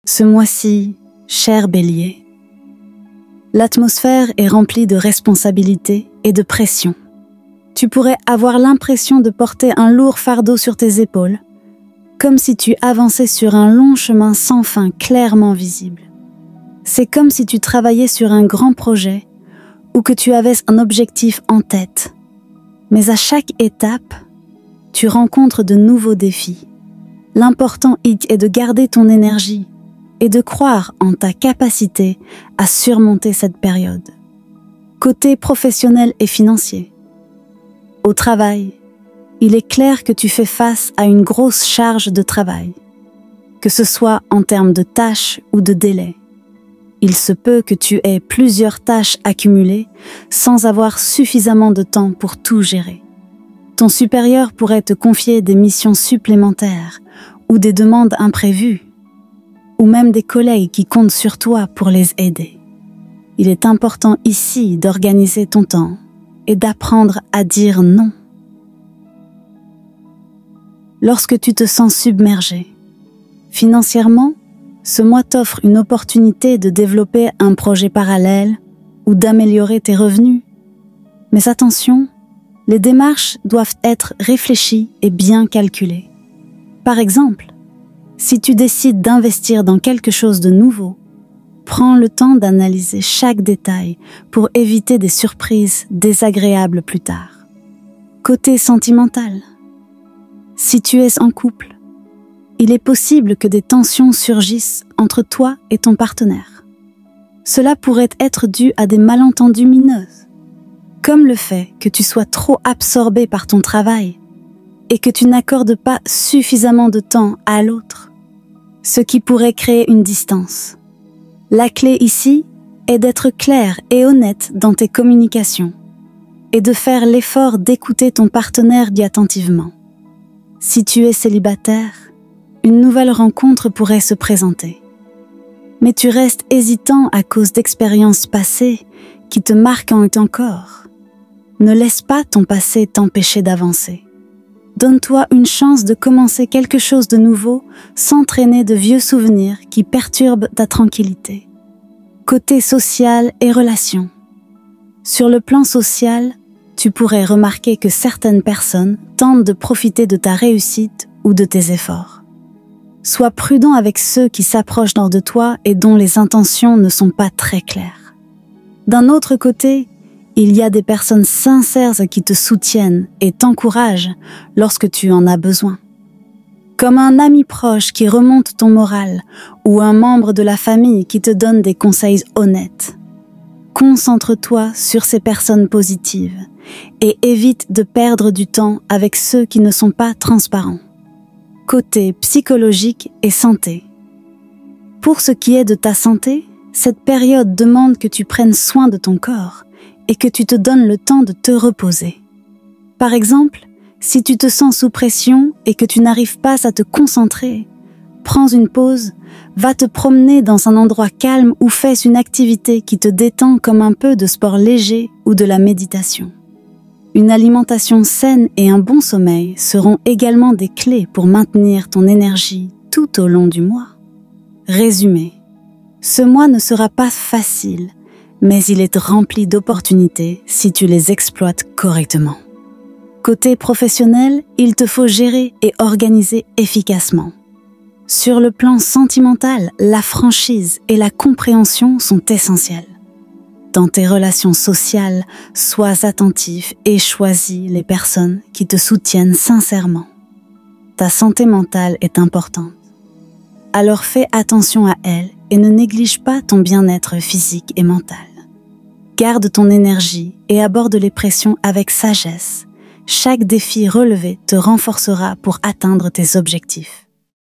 Ce mois-ci, cher Bélier, l'atmosphère est remplie de responsabilités et de pression. Tu pourrais avoir l'impression de porter un lourd fardeau sur tes épaules, comme si tu avançais sur un long chemin sans fin clairement visible. C'est comme si tu travaillais sur un grand projet ou que tu avais un objectif en tête. Mais à chaque étape, tu rencontres de nouveaux défis. L'important est de garder ton énergie et de croire en ta capacité à surmonter cette période. Côté professionnel et financier. Au travail, il est clair que tu fais face à une grosse charge de travail, que ce soit en termes de tâches ou de délais. Il se peut que tu aies plusieurs tâches accumulées sans avoir suffisamment de temps pour tout gérer. Ton supérieur pourrait te confier des missions supplémentaires ou des demandes imprévues, ou même des collègues qui comptent sur toi pour les aider. Il est important ici d'organiser ton temps et d'apprendre à dire non. Lorsque tu te sens submergé, financièrement, ce mois t'offre une opportunité de développer un projet parallèle ou d'améliorer tes revenus. Mais attention, les démarches doivent être réfléchies et bien calculées. Par exemple, si tu décides d'investir dans quelque chose de nouveau, prends le temps d'analyser chaque détail pour éviter des surprises désagréables plus tard. Côté sentimental, si tu es en couple, il est possible que des tensions surgissent entre toi et ton partenaire. Cela pourrait être dû à des malentendus mineurs, comme le fait que tu sois trop absorbé par ton travail et que tu n'accordes pas suffisamment de temps à l'autre, ce qui pourrait créer une distance. La clé ici est d'être clair et honnête dans tes communications et de faire l'effort d'écouter ton partenaire attentivement. Si tu es célibataire, une nouvelle rencontre pourrait se présenter. Mais tu restes hésitant à cause d'expériences passées qui te marquent encore. Ne laisse pas ton passé t'empêcher d'avancer. Donne-toi une chance de commencer quelque chose de nouveau sans traîner de vieux souvenirs qui perturbent ta tranquillité. Côté social et relations. Sur le plan social, tu pourrais remarquer que certaines personnes tentent de profiter de ta réussite ou de tes efforts. Sois prudent avec ceux qui s'approchent de toi et dont les intentions ne sont pas très claires. D'un autre côté, il y a des personnes sincères qui te soutiennent et t'encouragent lorsque tu en as besoin. Comme un ami proche qui remonte ton moral ou un membre de la famille qui te donne des conseils honnêtes. Concentre-toi sur ces personnes positives et évite de perdre du temps avec ceux qui ne sont pas transparents. Côté psychologique et santé. Pour ce qui est de ta santé, cette période demande que tu prennes soin de ton corps et que tu te donnes le temps de te reposer. Par exemple, si tu te sens sous pression et que tu n'arrives pas à te concentrer, prends une pause, va te promener dans un endroit calme ou fais une activité qui te détend comme un peu de sport léger ou de la méditation. Une alimentation saine et un bon sommeil seront également des clés pour maintenir ton énergie tout au long du mois. Résumé, ce mois ne sera pas facile, mais il est rempli d'opportunités si tu les exploites correctement. Côté professionnel, il te faut gérer et organiser efficacement. Sur le plan sentimental, la franchise et la compréhension sont essentielles. Dans tes relations sociales, sois attentif et choisis les personnes qui te soutiennent sincèrement. Ta santé mentale est importante. Alors fais attention à elle et ne néglige pas ton bien-être physique et mental. Garde ton énergie et aborde les pressions avec sagesse. Chaque défi relevé te renforcera pour atteindre tes objectifs.